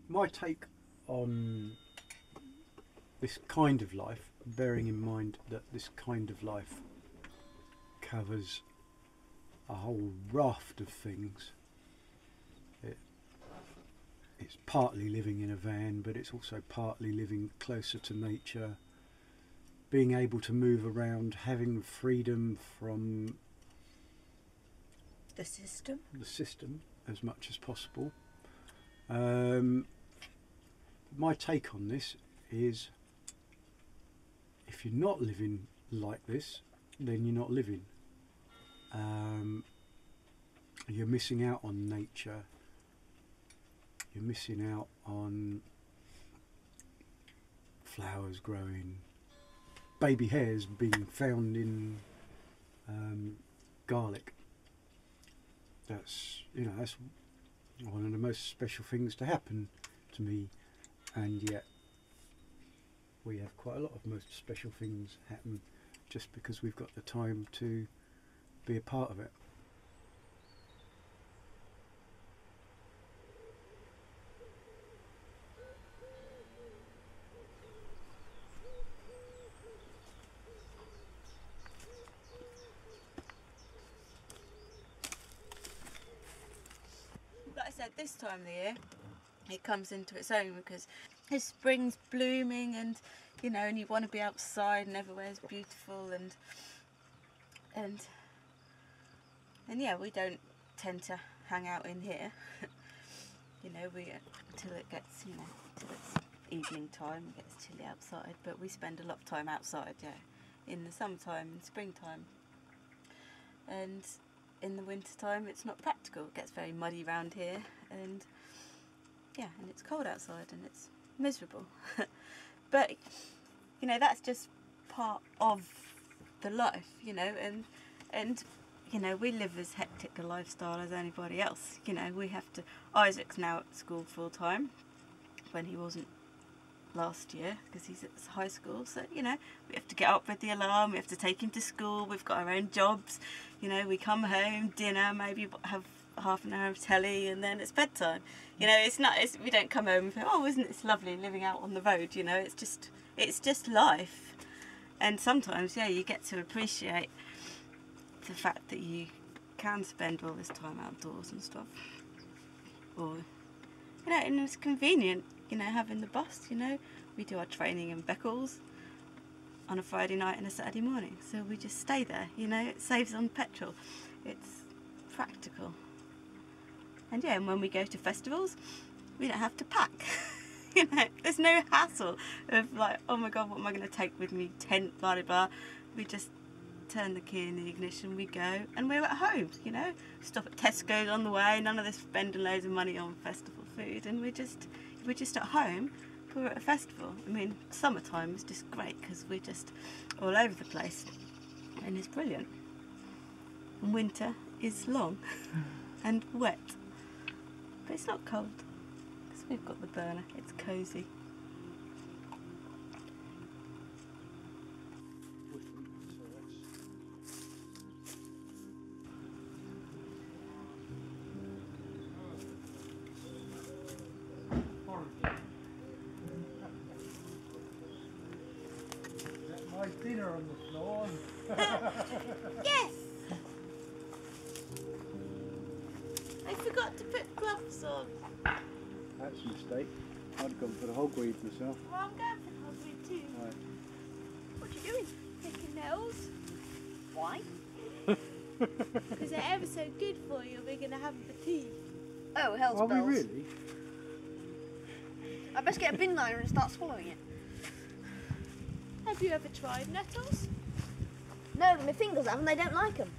My take on this kind of life, bearing in mind that this kind of life covers a whole raft of things. It's partly living in a van, but it's also partly living closer to nature, being able to move around, having freedom from the system as much as possible. My take on this is, if you're not living like this, then you're not living. You're missing out on nature. You're missing out on flowers growing, baby hairs being found in garlic. That's one of the most special things to happen to me, and yet we have quite a lot of most special things happen just because we've got the time to be a part of it. Like I said, this time of the year it comes into its own because his spring's blooming, and and you want to be outside and everywhere's beautiful, and yeah, we don't tend to hang out in here. We until it gets till it's evening time, it gets chilly outside, but we spend a lot of time outside, in the summertime and springtime. And in the winter time it's not practical, it gets very muddy around here, and and it's cold outside and it's miserable. But that's just part of the life, and we live as hectic a lifestyle as anybody else. We have to. Isaac's now at school full time, when he wasn't last year because he's at high school. So we have to get up with the alarm. We have to take him to school. We've got our own jobs. We come home, dinner, maybe have half an hour of telly, and then it's bedtime. It's not. We don't come home and think, oh, isn't this lovely living out on the road? It's just life. And sometimes, you get to appreciate the fact that you can spend all this time outdoors and stuff. Or, and it's convenient, having the bus, We do our training in Beccles on a Friday night and a Saturday morning. So we just stay there, it saves on petrol. It's practical. And and when we go to festivals, we don't have to pack. There's no hassle of like, oh my God, what am I going to take with me? Tent, blah, blah, blah. We just turn the key in the ignition, we go, and we're at home, Stop at Tesco's on the way, none of this spending loads of money on festival food, and we're just at home, but we're at a festival. I mean, summertime is just great because we're just all over the place, and it's brilliant. And winter is long and wet, but it's not cold because we've got the burner, it's cosy. Dinner on the floor. Yes! I forgot to put gloves on. That's a mistake. I'd have gone for the hogweed myself. Well, I'm going for the hogweed too. Right. What are you doing? Picking nails? Why? Because they're ever so good for you. We're going to have them for tea. Oh, hell's Are bells. we really? I best get a bin liner and start swallowing it. Have you ever tried nettles? No, my fingers have and they don't like them.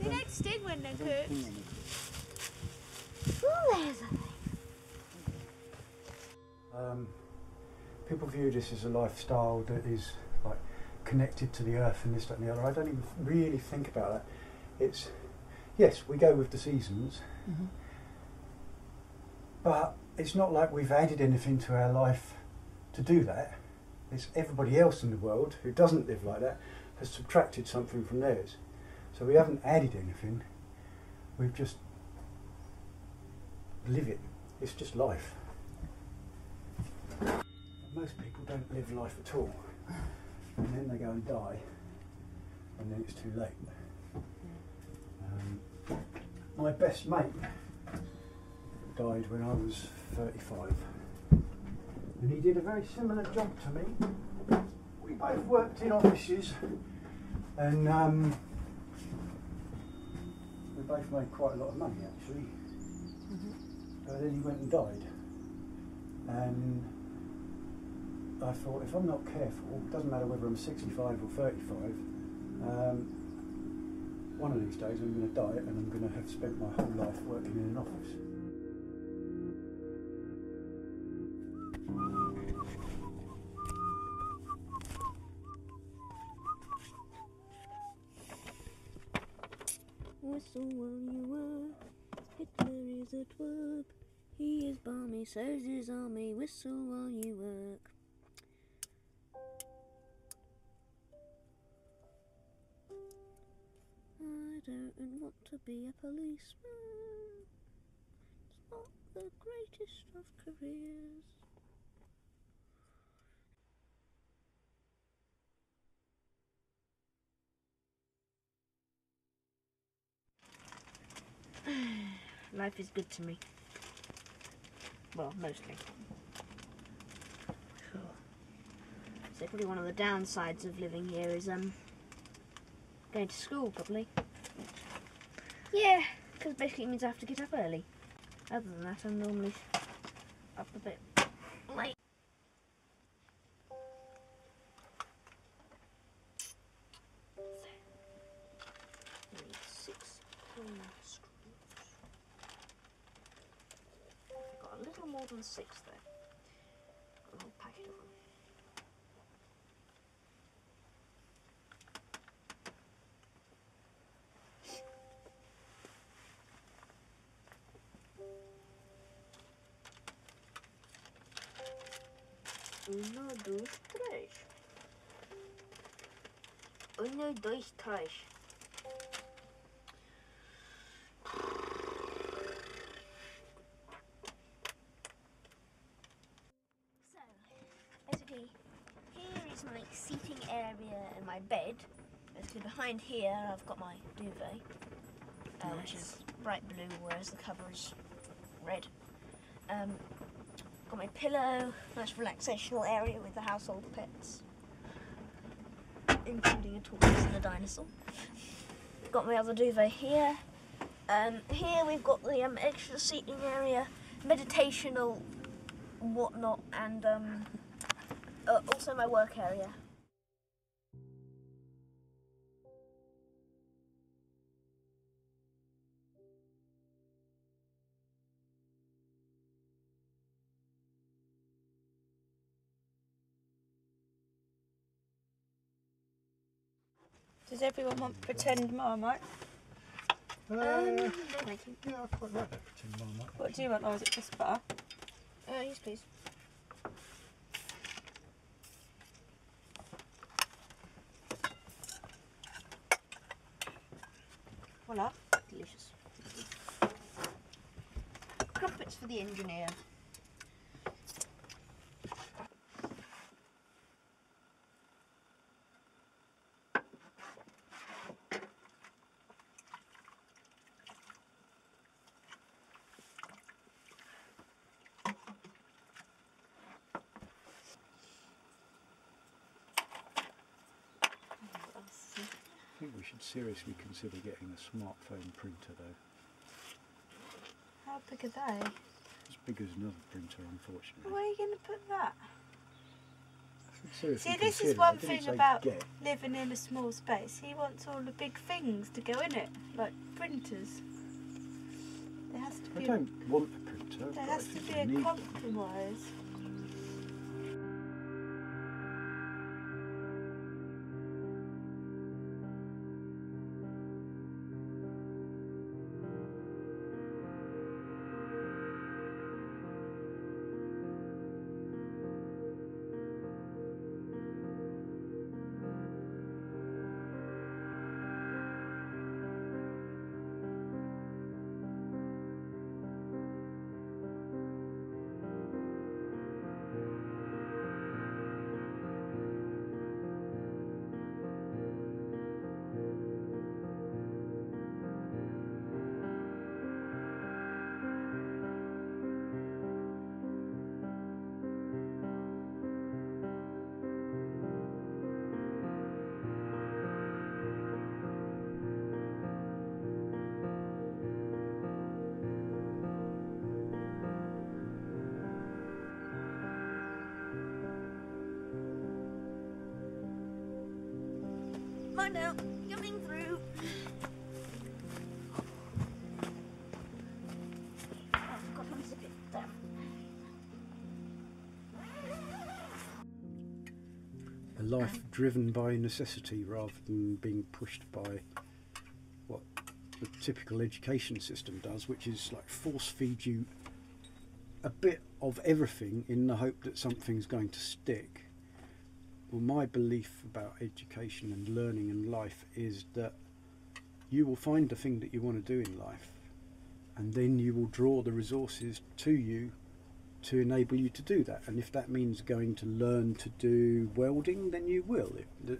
They don't sting when they're cooked. Oh, there's a thing. People view this as a lifestyle that is like connected to the earth and this, that and the other. I don't even really think about that. It's, yes, we go with the seasons, but it's not like we've added anything to our life to do that. It's everybody else in the world who doesn't live like that has subtracted something from theirs. So we haven't added anything, we've just live it. It's just life. most people don't live life at all, and then they go and die, and then it's too late. My best mate died when I was 35, and he did a very similar job to me. We both worked in offices, and we both made quite a lot of money actually. But then he went and died, and I thought, if I'm not careful, it doesn't matter whether I'm 65 or 35, one of these days I'm going to die, and I'm going to have spent my whole life working in an office. Whistle while you work, Hitler is at work. He is balmy, so's his army. Whistle while you work. I don't want to be a policeman. It's not the greatest of careers. Life is good to me. Well, mostly. So probably one of the downsides of living here is going to school, probably. Yeah, because basically it means I have to get up early. Other than that, I'm normally up a bit late. Need 6 screws. I've got a little more than 6 though. Got a whole packet of them. Uno, dos, tres. Uno, dos, tres. So, basically, here is my seating area and my bed. Basically, behind here, I've got my duvet, which is bright blue, whereas the cover is red. Got my pillow, nice relaxational area with the household pets, including a tortoise and a dinosaur. Got my other duvet here. Here we've got the extra seating area, meditational whatnot, and also my work area. Does everyone want pretend Marmite? No, thank you. Yeah, I quite like that pretend Marmite. What do you want, or is it just butter? Yes, please. Voila. Delicious. Crumpets for the engineer. I think we should seriously consider getting a smartphone printer though. How big are they? As big as another printer, unfortunately. Where are you going to put that? Seriously See, this is consider. I one didn't thing say about get. living in a small space. He wants all the big things to go in it, like printers. There has to I be. don't want a printer. There but has I to think be I a need one. compromise. on now. Coming through. Oh, God, unzip it. There. A life driven by necessity rather than being pushed by what the typical education system does, which is like force feed you a bit of everything in the hope that something's going to stick. Well, my belief about education and learning and life is that you will find the thing that you want to do in life, and then you will draw the resources to you to enable you to do that. And if that means going to learn to do welding, then you will.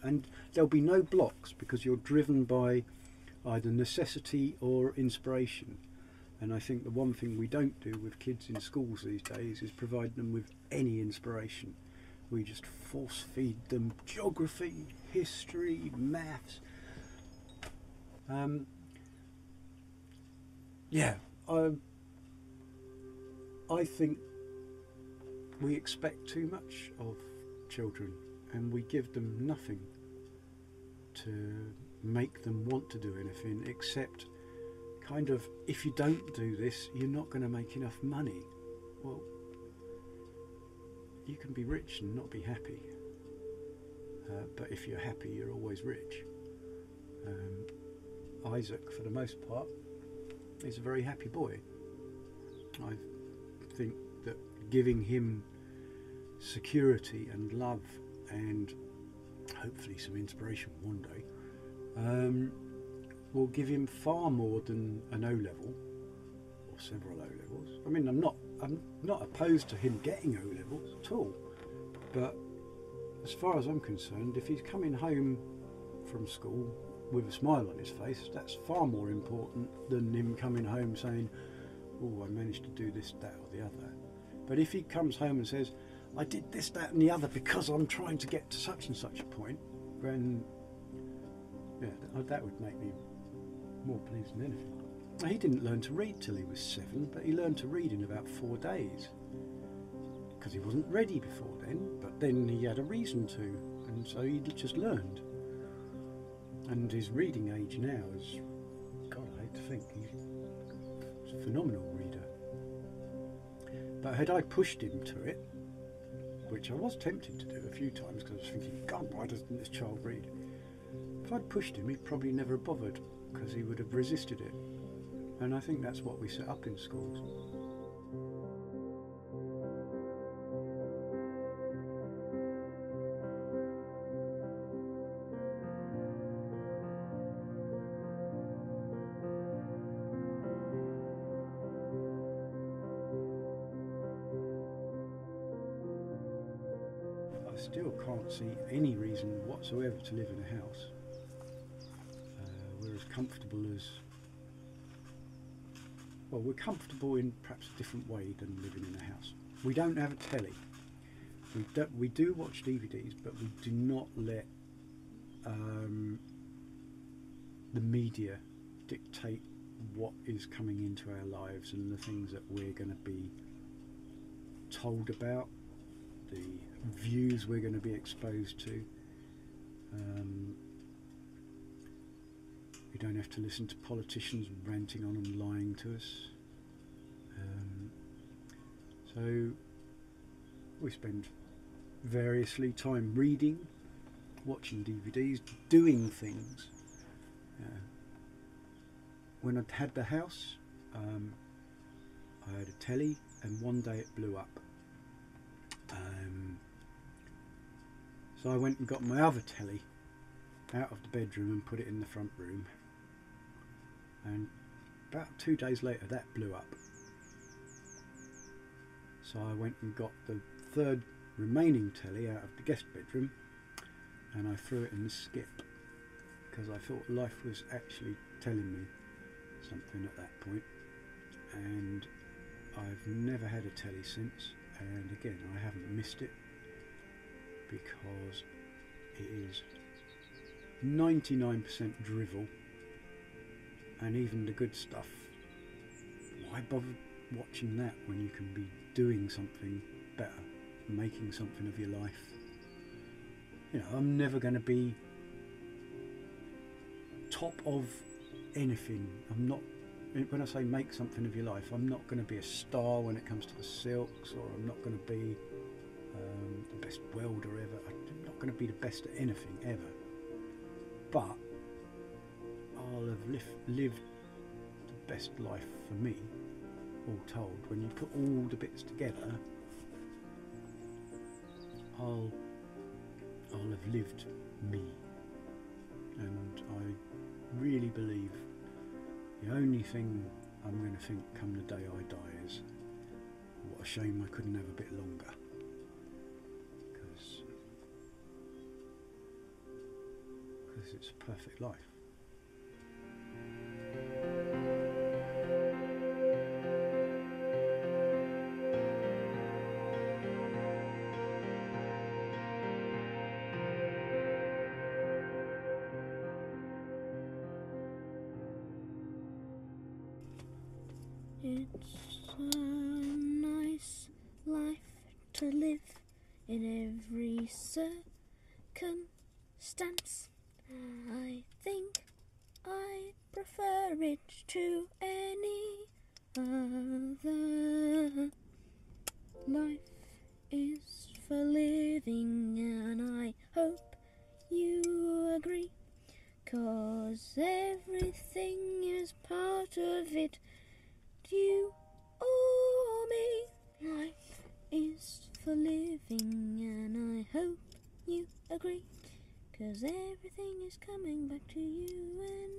And there'll be no blocks because you're driven by either necessity or inspiration. And I think the one thing we don't do with kids in schools these days is provide them with any inspiration. We just force feed them geography, history, maths. I think we expect too much of children, and we give them nothing to make them want to do anything except kind of, if you don't do this, you're not going to make enough money. Well, you can be rich and not be happy, but if you're happy, you're always rich. Isaac, for the most part, is a very happy boy. I think that giving him security and love and hopefully some inspiration one day will give him far more than an O-level or several O-levels. I mean, I'm not opposed to him getting O-levels at all, but as far as I'm concerned, if he's coming home from school with a smile on his face, that's far more important than him coming home saying, oh, I managed to do this, that or the other. But if he comes home and says, I did this, that and the other because I'm trying to get to such and such a point, then yeah, that would make me more pleased than anything. Now, he didn't learn to read till he was 7, but he learned to read in about 4 days because he wasn't ready before then, but then he had a reason to, and so he just learned. And his reading age now is, God, I hate to think, he's a phenomenal reader. But had I pushed him to it, which I was tempted to do a few times because I was thinking, God, why doesn't this child read? If I'd pushed him, he'd probably never have bothered because he would have resisted it. And I think that's what we set up in schools. I still can't see any reason whatsoever to live in a house. We're as comfortable as, well, we're comfortable in perhaps a different way than living in a house. We don't have a telly. We do watch DVDs, but we do not let the media dictate what is coming into our lives and the things that we're going to be told about, the views we're going to be exposed to. We don't have to listen to politicians ranting on and lying to us. So we spend variously time reading, watching DVDs, doing things. When I'd had the house, I had a telly, and one day it blew up. So I went and got my other telly out of the bedroom and put it in the front room, and about 2 days later that blew up. So I went and got the third remaining telly out of the guest bedroom and I threw it in the skip because I thought life was actually telling me something at that point. And I've never had a telly since, and again I haven't missed it because it is 99% drivel, and even the good stuff, why bother watching that when you can be doing something better, making something of your life? You know, I'm never going to be top of anything. I'm not, when I say make something of your life, I'm not going to be a star when it comes to the silks, or I'm not going to be the best welder ever. I'm not going to be the best at anything ever. But I'll have lived the best life for me, all told. When you put all the bits together, I'll have lived me. And I really believe the only thing I'm going to think come the day I die is, what a shame I couldn't have a bit longer. Because it's a perfect life. It's a nice life to live in every circumstance. I think I'd prefer it to any other. Life is for living, and I hope you agree, 'cause everything is part of it. You or me. Life is for living, and I hope you agree, 'cause everything is coming back to you and